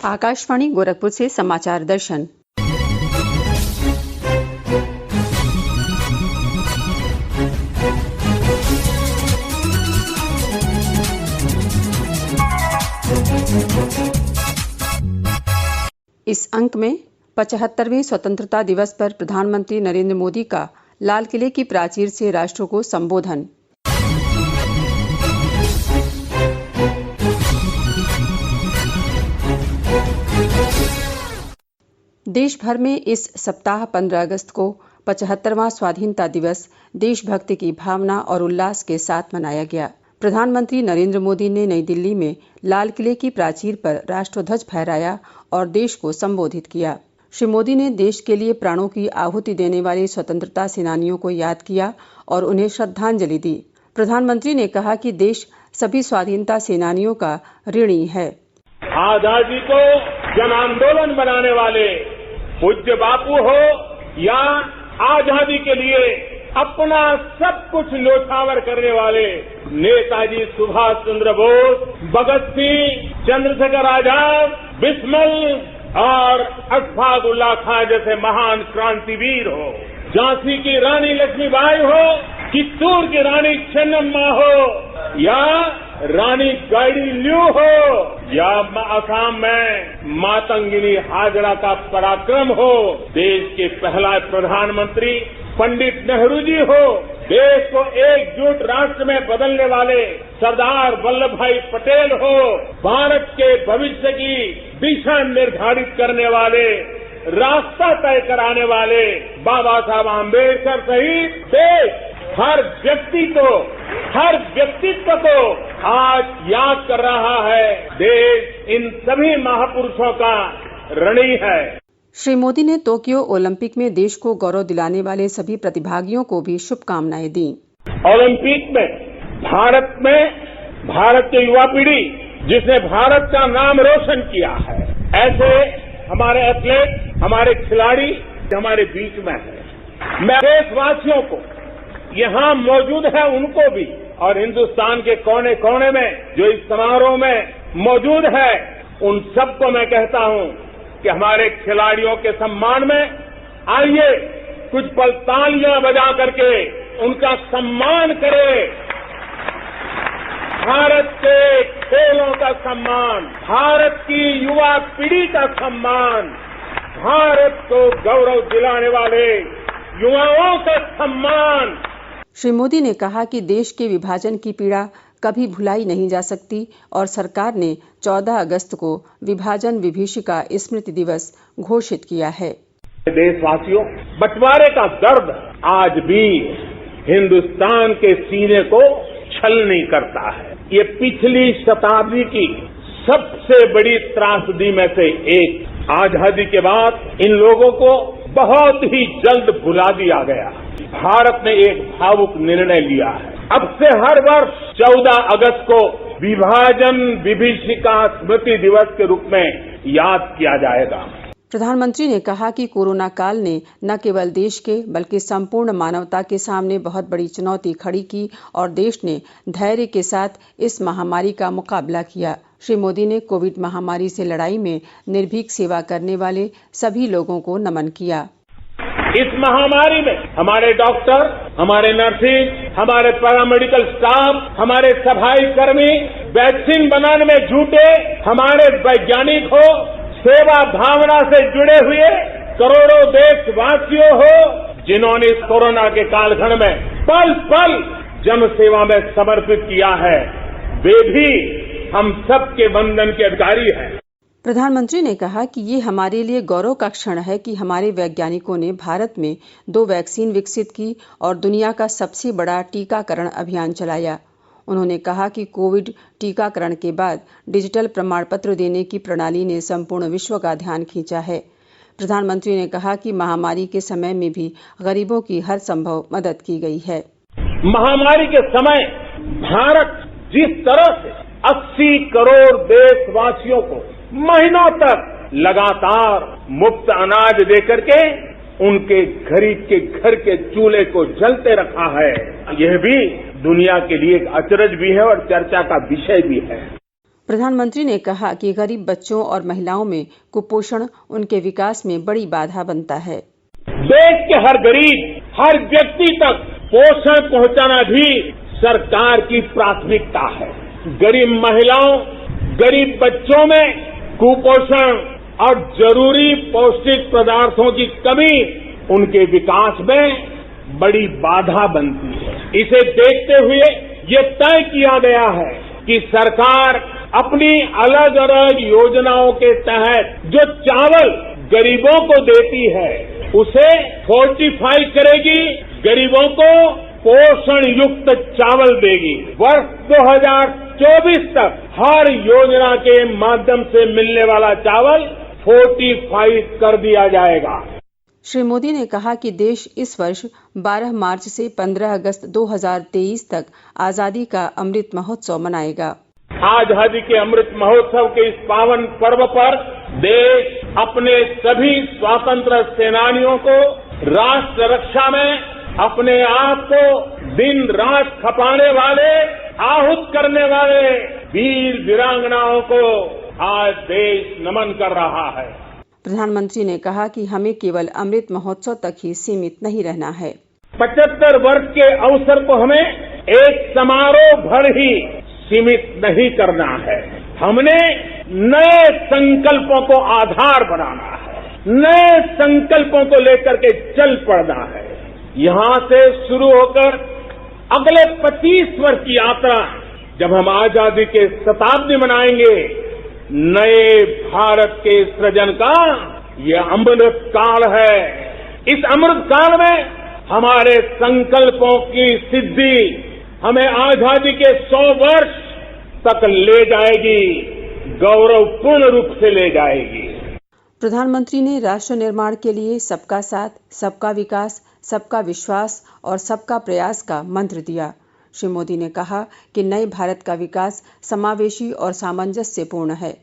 आकाशवाणी गोरखपुर से समाचार दर्शन। इस अंक में 75वें स्वतंत्रता दिवस पर प्रधानमंत्री नरेंद्र मोदी का लाल किले की प्राचीर से राष्ट्र को संबोधन। देश भर में इस सप्ताह 15 अगस्त को 75वां स्वाधीनता दिवस देशभक्ति की भावना और उल्लास के साथ मनाया गया। प्रधानमंत्री नरेंद्र मोदी ने नई दिल्ली में लाल किले की प्राचीर पर राष्ट्रध्वज फहराया और देश को संबोधित किया। श्री मोदी ने देश के लिए प्राणों की आहुति देने वाले स्वतंत्रता सेनानियों को याद किया और उन्हें श्रद्धांजलि दी। प्रधानमंत्री ने कहा कि देश सभी स्वाधीनता सेनानियों का ऋणी है। आजादी को जन आंदोलन बनाने वाले पूज्य बापू हो या आजादी के लिए अपना सब कुछ न्योछावर करने वाले नेताजी सुभाष चंद्र बोस, भगत सिंह, चंद्रशेखर आजाद, बिस्मिल और अशफाक उल्लाह खां जैसे महान क्रांतिवीर हो, झांसी की रानी लक्ष्मीबाई हो, चित्तूर की रानी चेन्नम्मा हो या रानी गाइडिन्ल्यू हो या असम में मातंगिनी हाजरा का पराक्रम हो, देश के पहला प्रधानमंत्री पंडित नेहरू जी हो, देश को एकजुट राष्ट्र में बदलने वाले सरदार वल्लभ भाई पटेल हो, भारत के भविष्य की दिशा निर्धारित करने वाले, रास्ता तय कराने वाले बाबा साहब आम्बेडकर सहित देश हर व्यक्तित्व को आज याद कर रहा है। देश इन सभी महापुरुषों का ऋणी है। श्री मोदी ने टोक्यो ओलंपिक में देश को गौरव दिलाने वाले सभी प्रतिभागियों को भी शुभकामनाएं दी। ओलंपिक में भारत की युवा पीढ़ी जिसने भारत का नाम रोशन किया है, ऐसे हमारे एथलीट, हमारे खिलाड़ी हमारे बीच में है। मैं देशवासियों को यहाँ मौजूद है उनको भी और हिंदुस्तान के कोने कोने में जो इस समारोह में मौजूद है उन सबको मैं कहता हूँ कि हमारे खिलाड़ियों के सम्मान में आइए कुछ पल तालियां बजा करके उनका सम्मान करें। भारत के खेलों का सम्मान, भारत की युवा पीढ़ी का सम्मान, भारत को गौरव दिलाने वाले युवाओं का सम्मान। श्री मोदी ने कहा कि देश के विभाजन की पीड़ा कभी भुलाई नहीं जा सकती और सरकार ने 14 अगस्त को विभाजन विभीषिका स्मृति दिवस घोषित किया है। देशवासियों, बंटवारे का दर्द आज भी हिंदुस्तान के सीने को छलनी करता है। ये पिछली शताब्दी की सबसे बड़ी त्रासदी में से एक। आजादी के बाद इन लोगों को बहुत ही जल्द भुला दिया गया। भारत ने एक भावुक निर्णय लिया है। अब से हर वर्ष 14 अगस्त को विभाजन विभीषिका स्मृति दिवस के रूप में याद किया जाएगा। प्रधानमंत्री ने कहा कि कोरोना काल ने न केवल देश के बल्कि संपूर्ण मानवता के सामने बहुत बड़ी चुनौती खड़ी की और देश ने धैर्य के साथ इस महामारी का मुकाबला किया। श्री मोदी ने कोविड महामारी से लड़ाई में निर्भीक सेवा करने वाले सभी लोगों को नमन किया। इस महामारी में हमारे डॉक्टर, हमारे नर्सिस, हमारे पैरामेडिकल स्टाफ, हमारे सफाई कर्मी, वैक्सीन बनाने में जुटे हमारे वैज्ञानिक हो, सेवा भावना से जुड़े हुए करोड़ों देशवासियों हो, जिन्होंने इस कोरोना के कालखंड में पल पल जन सेवा में समर्पित किया है, वे भी हम सबके वंदन के अधिकारी हैं। प्रधानमंत्री ने कहा कि ये हमारे लिए गौरव का क्षण है कि हमारे वैज्ञानिकों ने भारत में 2 वैक्सीन विकसित की और दुनिया का सबसे बड़ा टीकाकरण अभियान चलाया। उन्होंने कहा कि कोविड टीकाकरण के बाद डिजिटल प्रमाण पत्र देने की प्रणाली ने संपूर्ण विश्व का ध्यान खींचा है। प्रधानमंत्री ने कहा कि महामारी के समय में भी गरीबों की हर संभव मदद की गई है। महामारी के समय भारत जिस तरह से 80 करोड़ देशवासियों को महीनों तक लगातार मुफ्त अनाज देकर के उनके गरीब के घर के चूल्हे को जलते रखा है, यह भी दुनिया के लिए एक अचरज भी है और चर्चा का विषय भी है। प्रधानमंत्री ने कहा कि गरीब बच्चों और महिलाओं में कुपोषण उनके विकास में बड़ी बाधा बनता है। देश के हर गरीब, हर व्यक्ति तक पोषण पहुंचाना भी सरकार की प्राथमिकता है। गरीब महिलाओं, गरीब बच्चों में कुपोषण और जरूरी पौष्टिक पदार्थों की कमी उनके विकास में बड़ी बाधा बनती है। इसे देखते हुए ये तय किया गया है कि सरकार अपनी अलग अलग योजनाओं के तहत जो चावल गरीबों को देती है उसे फोर्टिफाई करेगी, गरीबों को पोषण युक्त चावल देगी। वर्ष 2024 तक हर योजना के माध्यम से मिलने वाला चावल फोर्टिफाइड कर दिया जाएगा। श्री मोदी ने कहा कि देश इस वर्ष 12 मार्च से 15 अगस्त 2023 तक आजादी का अमृत महोत्सव मनाएगा। आजादी के अमृत महोत्सव के इस पावन पर्व पर देश अपने सभी स्वतंत्र सेनानियों को राष्ट्र रक्षा में अपने आप को दिन रात खपाने वाले, आहूत करने वाले वीर वीरांगनाओं को आज देश नमन कर रहा है। प्रधानमंत्री ने कहा कि हमें केवल अमृत महोत्सव तक ही सीमित नहीं रहना है। 75 वर्ष के अवसर को हमें एक समारोह भर ही सीमित नहीं करना है। हमने नए संकल्पों को आधार बनाना है, नए संकल्पों को लेकर के चल पड़ना है। यहां से शुरू होकर अगले 25 वर्ष की यात्रा, जब हम आजादी के शताब्दी मनाएंगे, नए भारत के सृजन का ये अमृत काल है। इस अमृत काल में हमारे संकल्पों की सिद्धि हमें आजादी के 100 वर्ष तक ले जाएगी, गौरवपूर्ण रूप से ले जाएगी। प्रधानमंत्री ने राष्ट्र निर्माण के लिए सबका साथ, सबका विकास, सबका विश्वास और सबका प्रयास का मंत्र दिया। श्री मोदी ने कहा कि नए भारत का विकास समावेशी और सामंजस्यपूर्ण है।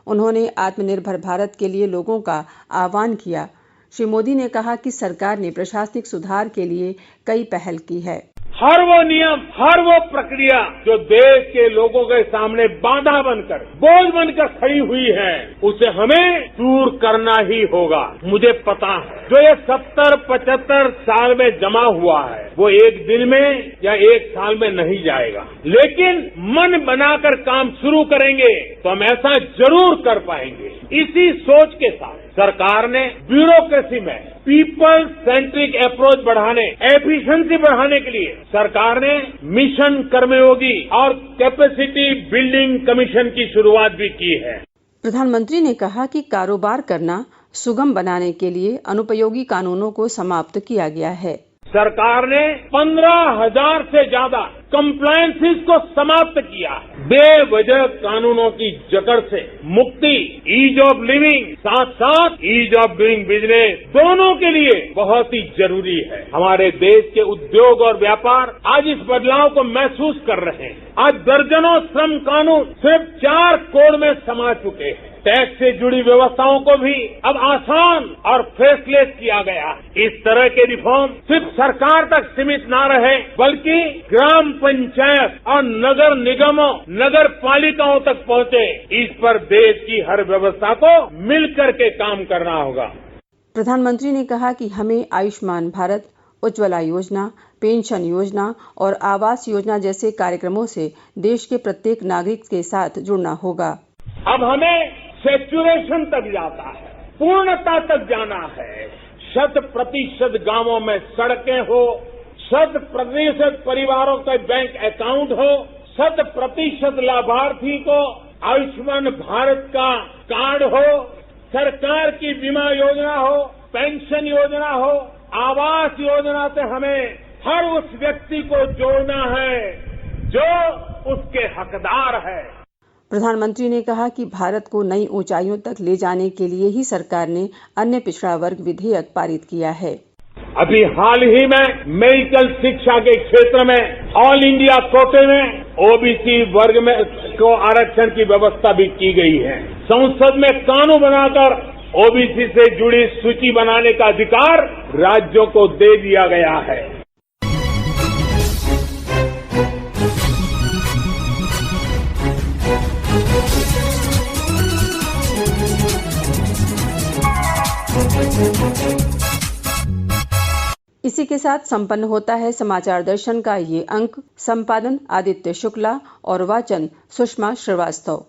उन्होंने आत्मनिर्भर भारत के लिए लोगों का आह्वान किया। श्री मोदी ने कहा कि सरकार ने प्रशासनिक सुधार के लिए कई पहल की है। हर वो नियम, हर वो प्रक्रिया जो देश के लोगों के सामने बाधा बनकर, बोझ बनकर खड़ी हुई है, उसे हमें दूर करना ही होगा। मुझे पता है जो ये 70-75 साल में जमा हुआ है वो एक दिन में या एक साल में नहीं जाएगा, लेकिन मन बनाकर काम शुरू करेंगे तो हम ऐसा जरूर कर पाएंगे। इसी सोच के साथ सरकार ने ब्यूरोक्रेसी में पीपल सेंट्रिक अप्रोच बढ़ाने, एफिशिएंसी बढ़ाने के लिए सरकार ने मिशन कर्मयोगी और कैपेसिटी बिल्डिंग कमीशन की शुरुआत भी की है। प्रधानमंत्री ने कहा कि कारोबार करना सुगम बनाने के लिए अनुपयोगी कानूनों को समाप्त किया गया है। सरकार ने 15,000 से ज्यादा कंप्लायंसेस को समाप्त किया है। बेवजह कानूनों की जकड़ से मुक्ति, ईज ऑफ लिविंग, साथ साथ ईज ऑफ डूइंग बिजनेस, दोनों के लिए बहुत ही जरूरी है। हमारे देश के उद्योग और व्यापार आज इस बदलाव को महसूस कर रहे हैं। आज दर्जनों श्रम कानून सिर्फ 4 कोड में समा चुके हैं। टैक्स से जुड़ी व्यवस्थाओं को भी अब आसान और फेसलेस किया गया है। इस तरह के रिफॉर्म सिर्फ सरकार तक सीमित न रहे, बल्कि ग्राम पंचायत और नगर निगमों, नगर पालिकाओं तक पहुंचे। इस पर देश की हर व्यवस्था को मिलकर के काम करना होगा। प्रधानमंत्री ने कहा कि हमें आयुष्मान भारत, उज्ज्वला योजना, पेंशन योजना और आवास योजना जैसे कार्यक्रमों से देश के प्रत्येक नागरिक के साथ जुड़ना होगा। अब हमें सेचुरेशन तक जाता है, पूर्णता तक जाना है। 100% गांवों में सड़कें हो, 100% परिवारों के बैंक अकाउंट हो, 100% लाभार्थी को आयुष्मान भारत का कार्ड हो, सरकार की बीमा योजना हो, पेंशन योजना हो, आवास योजना से हमें हर उस व्यक्ति को जोड़ना है जो उसके हकदार है। प्रधानमंत्री ने कहा कि भारत को नई ऊंचाइयों तक ले जाने के लिए ही सरकार ने अन्य पिछड़ा वर्ग विधेयक पारित किया है। अभी हाल ही में मेडिकल शिक्षा के क्षेत्र में ऑल इंडिया कोटे में ओबीसी वर्ग में को आरक्षण की व्यवस्था भी की गई है। संसद में कानून बनाकर ओबीसी से जुड़ी सूची बनाने का अधिकार राज्यों को दे दिया गया है। इसी के साथ संपन्न होता है समाचार दर्शन का ये अंक। संपादन आदित्य शुक्ला और वाचन सुषमा श्रीवास्तव।